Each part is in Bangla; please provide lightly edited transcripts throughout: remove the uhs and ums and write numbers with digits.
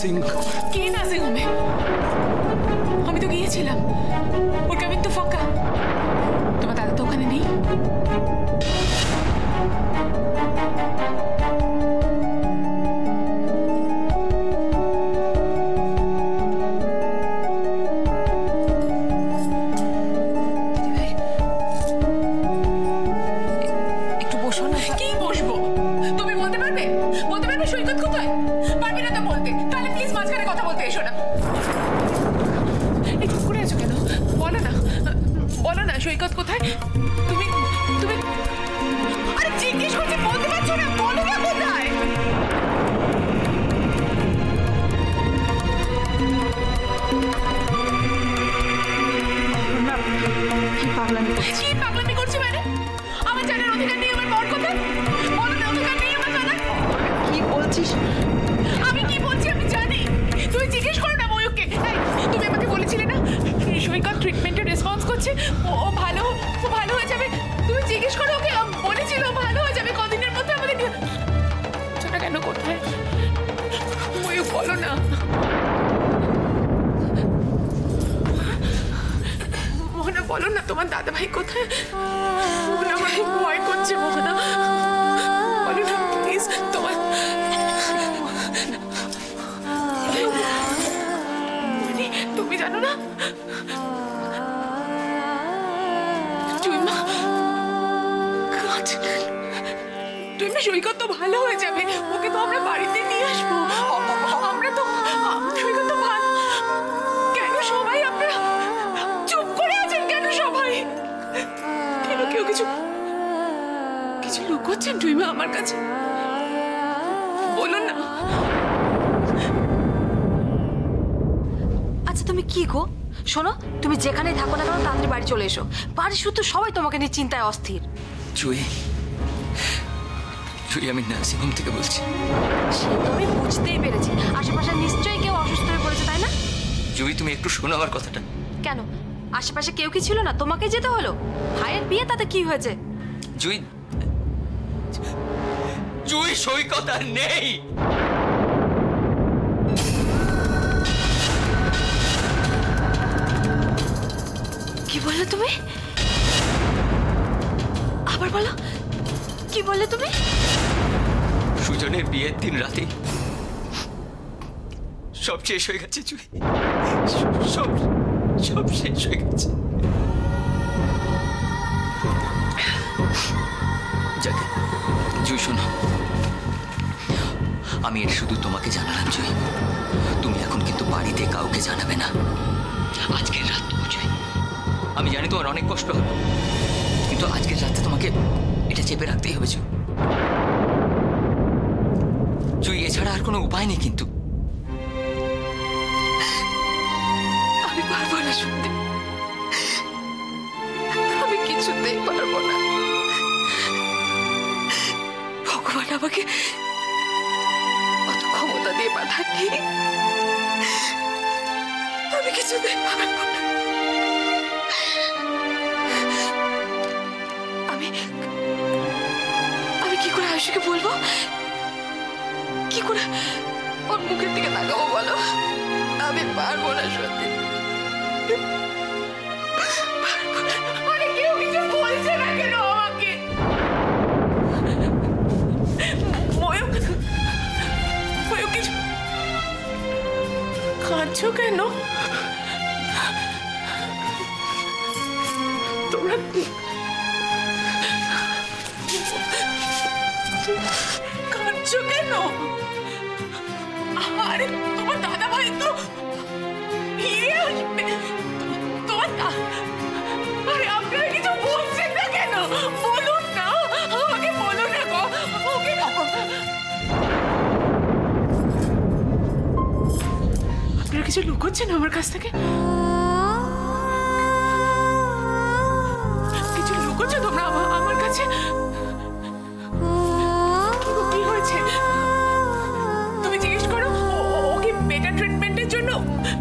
নার্সিং। কে নার্সিং হোমে? আমি তো গিয়েছিলাম, ওর কেবিন তো ফাঁকা। তোমার দাদা তো ওখানে নেই? একটু বসো না। কি বসবো? তুমি বলতে পারবে? বলতে পারবে সৈকত কোথায়? পারবে না তো বলতে, তাহলে প্লিজ মাঝখানে কথা বলতে এসো না। এই চুপ করে আছো কেন? বলো না, বলো না সৈকত কোথায়? তুমি তুমি আরে জিজ্ঞেস করছি, বলতে পারছো না? বলো না কোথায়? কি পাগলামি করছি মানে? আমার জানার অধিকার নেই আমার বর কোথায়? বলো না, অধিকার নেই আমার জানার? কি বলছিস? আমি কি বলছি আমি জানি, তুমি জিজ্ঞেস করো না ময়ূককে। তুমি আমাকে বলেছিলে না সৈকত ট্রিটমেন্টের রেসপন্স করছে, ও ভালো হয়ে যাবে। তুমি জিজ্ঞেস করো ওকে, বলেছিল ভালো হয়ে যাবে কদিনের মধ্যে। আমাদের সেটা কেন কোথায় ময়ূক বলো না? মোহনা বলো না, তোমার দাদা ভাই কোথায়? মোহনা আমাকে ভয় করছে। মোহনা বলো না প্লিজ। তোমার তুমি জানো না তুমি সৈকত তো ভালো হয়ে যাবে, ওকে তো আমরা বাড়িতে নিয়ে আসবো। আমরা তো সৈকত তো ভালো। কেন সবাই আপনারা চুপ করে আছেন? কেন সবাই? কেন কেউ কিছু লুকোচ্ছেন টুইমা আমার কাছে? বলুন না। আচ্ছা তুমি কি গো? শোনো, তুমি যেখানে থাকো না কেন তাড়াতাড়ি বাড়ি চলে এসো। বাড়ি শুধু সবাই তোমাকে নিয়ে চিন্তায় অস্থির। জুই, আমি নার্সিং হোম থেকে বলছি। সে তো আমি বুঝতেই পেরেছি, আশেপাশে নিশ্চয়ই কেউ অসুস্থ হয়ে পড়েছে, তাই না? জুই তুমি একটু শোনো আমার কথাটা। কেন, আশেপাশে কেউ কি ছিল না? তোমাকে যেতে হলো। ভাইয়ের বিয়ে, তাতে কি হয়েছে? জুই সৈকত আর নেই। কি বললে তুমি? আবার বলো, কি বললে তুমি? সুজনের বিয়ের দিন রাতে সব শেষ হয়ে গেছে জুই, সব শেষ হয়ে গেছে। যাক জুই শোনো, আমি এটা শুধু তোমাকে জানালাম জুই, তুমি এখন কিন্তু বাড়িতে কাউকে জানাবে না আজকের রাত। জুই আমি জানি তোমার অনেক কষ্ট হবে, কিন্তু আজকের রাতে তোমাকে এটা চেপে রাখতেই হবে জুই, এছাড়া আর কোনো উপায় নেই। কিন্তু আমি পারবো না শুনতে, আমি কিছুতেই পারবো না। ভগবান আমাকে অত ক্ষমতা দিয়ে পাঠাননি, আমি কিছুতেই পারবো না। আমি কি করে আয়ুষকে বলবো? কি করে ওর মুখের দিকে তাকাবো বলো? আমি পারবো না সত্যি। কেউ কিছু বলছে না কেন আমাকে? ময়ূক কিছু কাঁদছো কেন? তোমরা কাঁদছো কেন? আরে তোমার দাদা ভাই তো ফিরে আসবে। আরে আপনারা কিছু বলছেন না কেন? বলুন না, আমাকে বলুন না গো। ওকে আপনারা কিছু লুকোচ্ছেন আমার কাছ থেকে? কিছু লুকোচ্ছো তোমরা আমার কাছে? কি হয়েছে তুমি জিজ্ঞেস করো। ওকে বেটার ট্রিটমেন্টের জন্য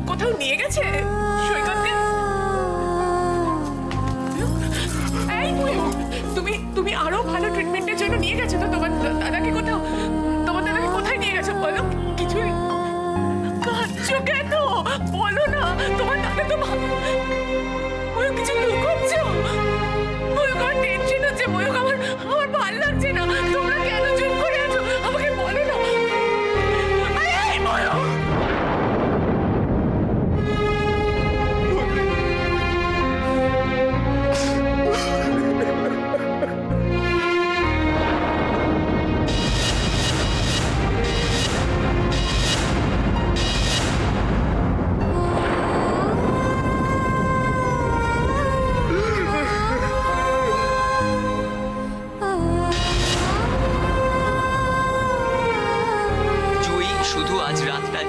কোথাও নিয়ে গেছে সৈকতকে? তুমি আরো ভালো ট্রিটমেন্টের জন্য নিয়ে গেছো তো তোমার দাদাকে? কোথাও তোমার দাদাকে কোথায় নিয়ে গেছো বলো? কিছুই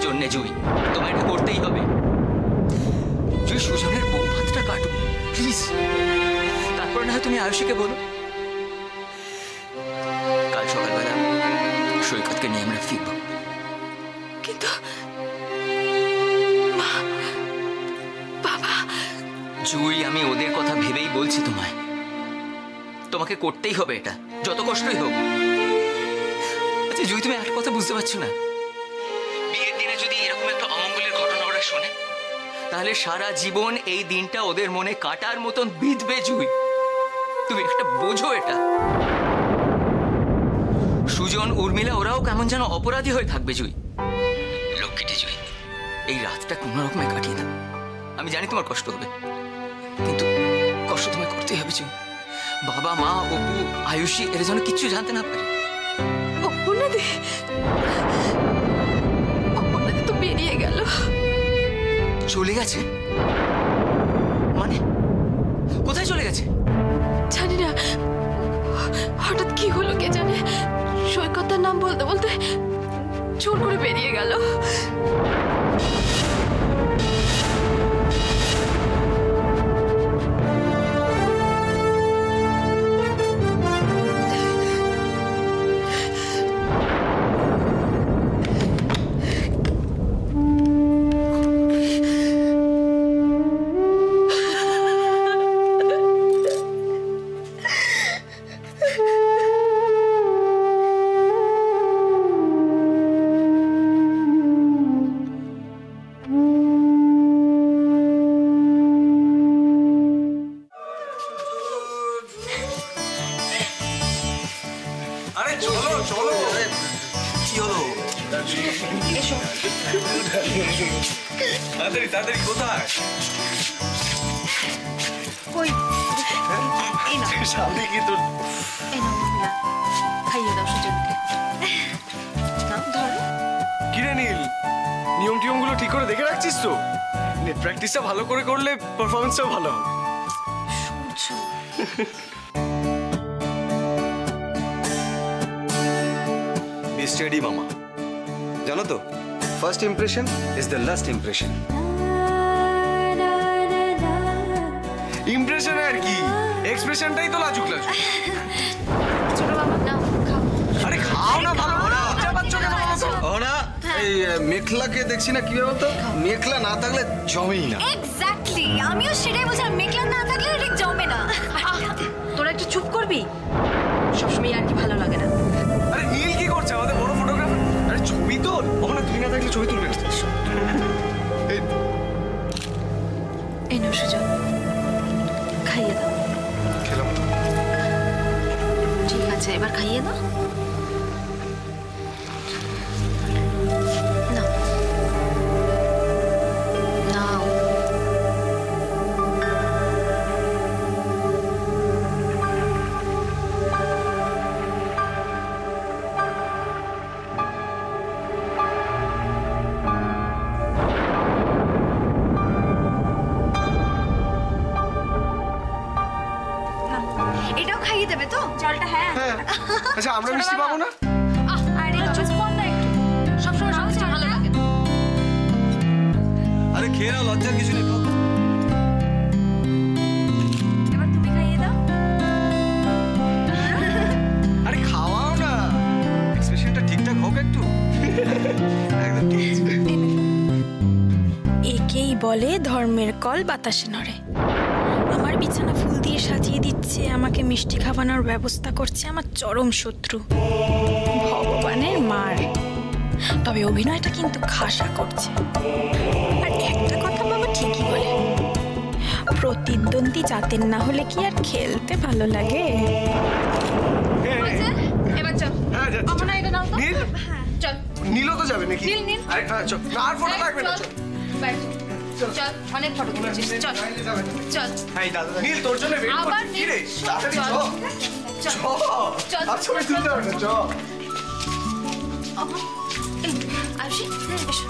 জন্য জুই, তোমায় এটা করতেই হবে। জুই, সুজনের বউ ভাতটা কাটো প্লিজ, তারপর না হয় তুমি আয়ুষীকে বলো। কাল সকালবেলা সৈকতকে নিয়ে আমরা ফিরব। কিন্তু মা, বাবা। জুই, আমি ওদের কথা ভেবেই বলছি তোমায়, তোমাকে করতেই হবে এটা, যত কষ্টই হোক। আচ্ছা জুই, তুমি একটা কথা বুঝতে পারছো না? বিয়ের দিনে যদি এরকম একটা অমঙ্গলের ঘটনা ওরা শোনে, তাহলে সারা জীবন এই দিনটা ওদের মনে কাটার মতন বিঁধবে। জুই, তুমি একটা বোঝো এটা। সুজন, উর্মিলা ওরাও কেমন যেন অপরাধী হয়ে থাকবে। জুই, লক্ষ্মীটি জুই, এই রাতটা কোনো রকমে কাটিয়ে দাও। আমি জানি তোমার কষ্ট হবে, কিন্তু কষ্ট তোমায় করতেই হবে। জুই, বাবা, মা, অপু, আয়ুষী এরা যেন কিচ্ছু জানতে না পারে। অপর্ণাদি তো বেরিয়ে গেল। চলে গেছে মানে? কোথায় চলে গেছে? জানি না, হঠাৎ কি হলো কে জানে। সৈকতের নাম বলতে বলতে জোর করে বেরিয়ে গেল। তাড়াতাড়ি কোথায়? কই এই নাও, সামনে কি তোর? এই নাও না, খাইয়ে দাও সুজনকে। নাও ধরো। কিরে নীল, নিয়ম টিয়মগুলো ঠিক করে দেখে রাখছিস তো? নেট প্র্যাকটিসটা ভালো করে করলে পারফরমেন্সটাও ভালো হবে। বি স্টেডি মামা। জানো তো, first impression is the last impression. Impression আর কি, এক্সপ্রেশনটাই তো লাজুক লাজুক। ছোট বাবা নাও খাও। আরে খাও না, ভালো করে লজ্জা পাচ্ছ কেন বলো তো? ওরা এই মেঘলাকে দেখছি না, কি বলতো, মেঘলা না থাকলে জমেই না। এক্স্যাক্টলি, আমিও সেটাই বলছিলাম, মেঘলা না থাকলে ঠিক জমে না। তোরা একটু চুপ করবি, সবসময় আর কি ভালো লাগে না। আরে নীল কি করছে, আমাদের বড় ফটোগ্রাফার? আরে ছবি তোল, ওখানে তুই না থাকলে ছবি তুলবে না। এই নাও সুজন, খাইয়ে দাও। খেলাম। ঠিক আছে, এবার খাইয়ে দাও। নাও নাও। এটাও খাইয়ে দেবে তো জলটা? হ্যাঁ। আচ্ছা, আমরা মিষ্টি পাবো না? আরে চুপ কর না একটু, সবসময় সবকিছু ভালো লাগে না। আরে খেয়ে নাও, লজ্জার কিছু নেই। এবার তুমি খাইয়ে দাও। আরে খাওয়াও না, এক্সপ্রেশনটা ঠিকঠাক হোক একটু। একদম ঠিক আছে। একেই বলে ধর্মের কল বাতাসে নড়ে। আমার বিছানা ফুল দিয়ে সাজিয়ে দিচ্ছে, আমাকে মিষ্টি খাওয়ানোর ব্যবস্থা করছে আমার চরম শত্রু, ভগবানের মার। তবে অভিনয়টা কিন্তু খাসা করছে। আর একটা কথা বাবা ঠিকই বলে, প্রতিদ্বন্দ্বী জাতের না হলে কি আর খেলতে ভালো লাগে? এবার চল। হ্যাঁ, যাচ্ছি। অমনা এটা নাও তো। নীল? হ্যাঁ চল। নীলও তো যাবে নাকি? নীল, নীল। আরে হ্যাঁ, চল। না, আর ফটো থাকবে না, চল। বাইরে চল। চল, অনেক ফটো তুলেছিস, চল চল। হাই দাদা, নীল তোর জন্য ওয়েট আবার করছি। কি রে? নীল, তাড়াতাড়ি চল। চল। চল। চল। চল, আর ছবি চল, তুলতে হবে না, চল। এই, আয়ুষী, এসো।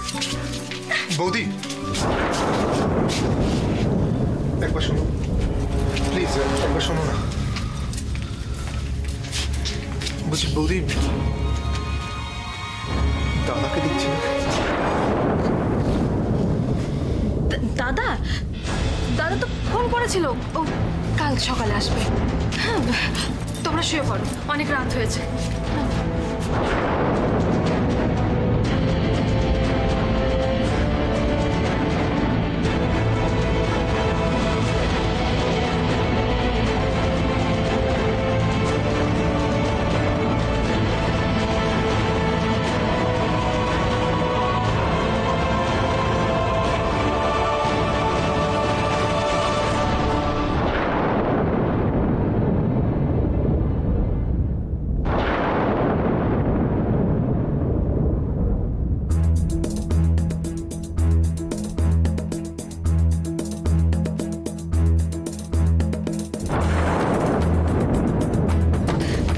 বৌদি, একবার শোনো প্লিজ, একবার শোনো না। বলছি বৌদি, দাদাকে দেখছি না। দাদা তো ফোন করেছিল, ও কাল সকালে আসবে। হ্যাঁ, তোমরা শুয়ে পড়ো, অনেক রাত হয়েছে।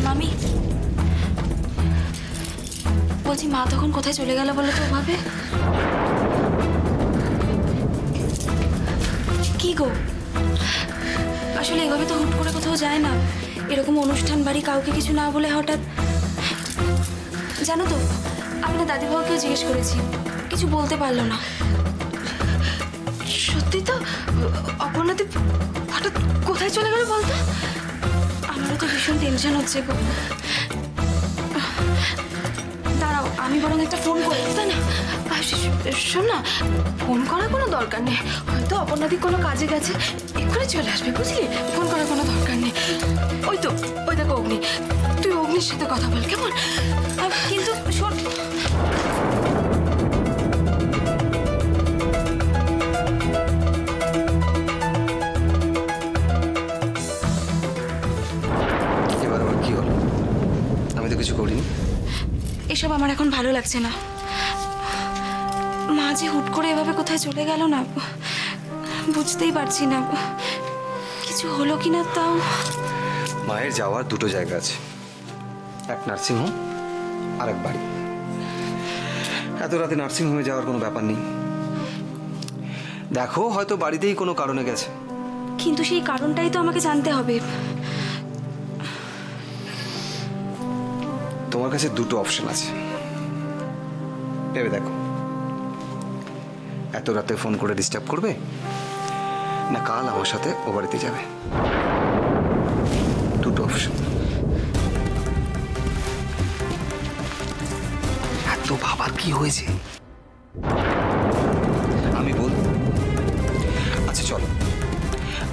মামি, বলছি মা তখন কোথায় চলে গেল বলো তো ওভাবে? কি গো, আসলে এভাবে তো হুট করে কোথাও যায় না। এরকম অনুষ্ঠান বাড়ি কাউকে কিছু না বলে হঠাৎ। জানো তো, আমি না দাদিবাবুকেও জিজ্ঞেস করেছি, কিছু বলতে পারলো না। সত্যি তো, অপর্ণাদীপ হঠাৎ কোথায় চলে গেল বলতো? আমারও তো ভীষণ টেনশন হচ্ছে গো। দাঁড়াও, আমি বরং একটা ফোন করি। তা না, শোন না, ফোন করার কোনো দরকার নেই। হয়তো অপর্ণাদীপ কোনো কাজে গেছে, এক্ষুনি চলে আসবে, বুঝলি? ফোন করার কোনো দরকার নেই। ওই তো, ওই দেখো অগ্নি, তুই অগ্নির সাথে কথা বল, কেমন? কিন্তু শোন, এবার আবার কি হলো? আমি তো কিছু করিনি। এসব আমার এখন ভালো লাগছে না। মা যে হুট করে এভাবে কোথায় চলে গেল না, বুঝতেই পারছি না কিছু হলো কিনা। তাও মায়ের যাওয়ার দুটো জায়গা আছে, এক নার্সিংহোম আর এক বাড়ি। এত রাতে নার্সিংহোমে যাওয়ার কোনো ব্যাপার নেই। দেখো, হয়তো বাড়িতেই কোনো কারণে গেছে। কিন্তু সেই কারণটাই তো আমাকে জানতে হবে। তোমার কাছে দুটো অপশন আছে, ভেবে দেখো। এত রাতে ফোন করে ডিস্টার্ব করবে, না কাল আমার সাথে ও বাড়িতে যাবে। দুটো অপশন। এত ভাবার কি হয়েছে? আমি বল, আচ্ছা চলো,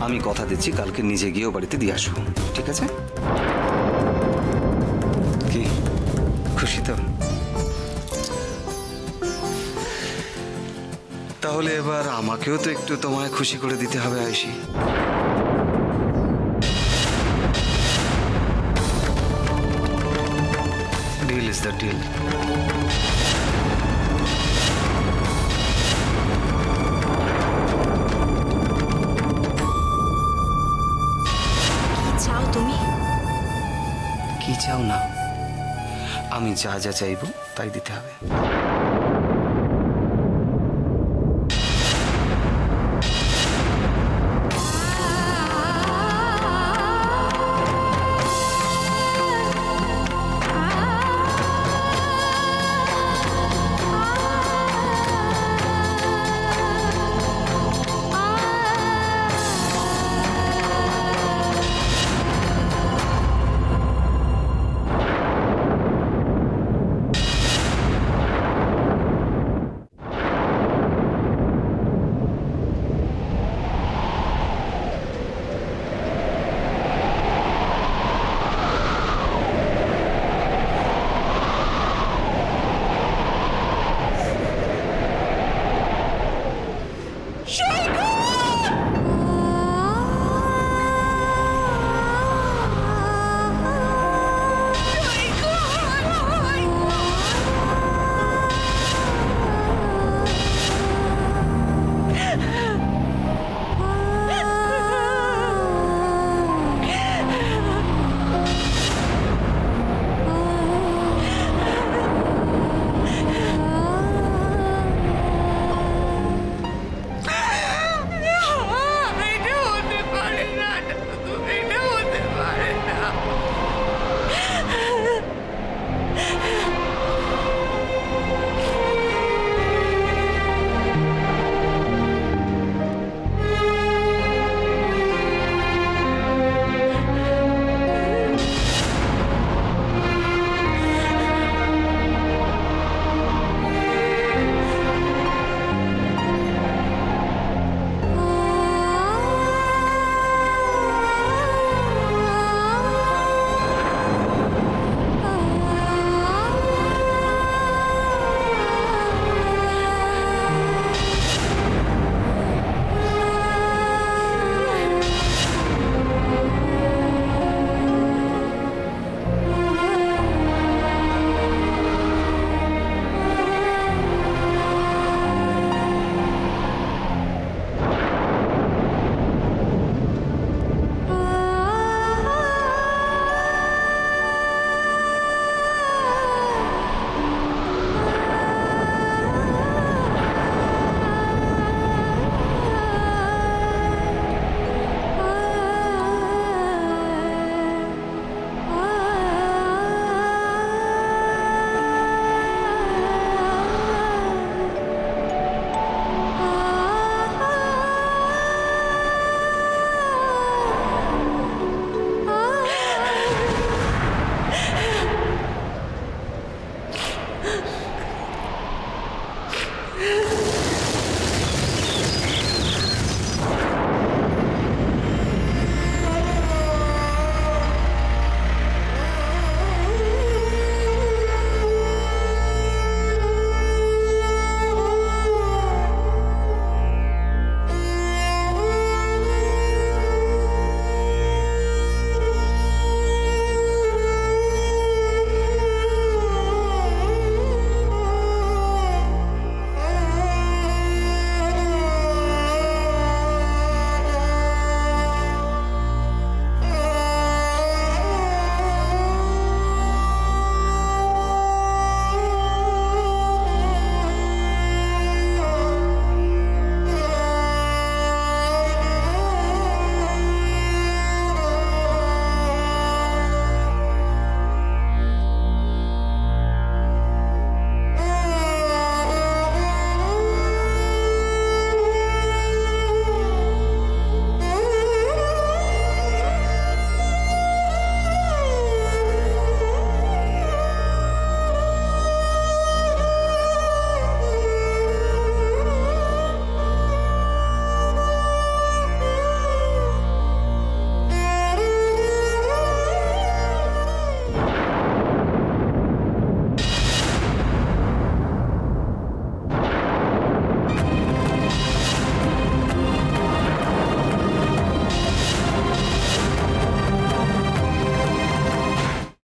আমি কথা দিচ্ছি কালকে নিজে গিয়েও বাড়িতে দিয়ে আসবো, ঠিক আছে? কি খুশি তো? তাহলে এবার আমাকেও তো একটু তোমায় খুশি করে দিতে হবে Ayushi. Deal is the deal. কি চাও তুমি? কি চাও না? আমি যা যা চাইবো তাই দিতে হবে।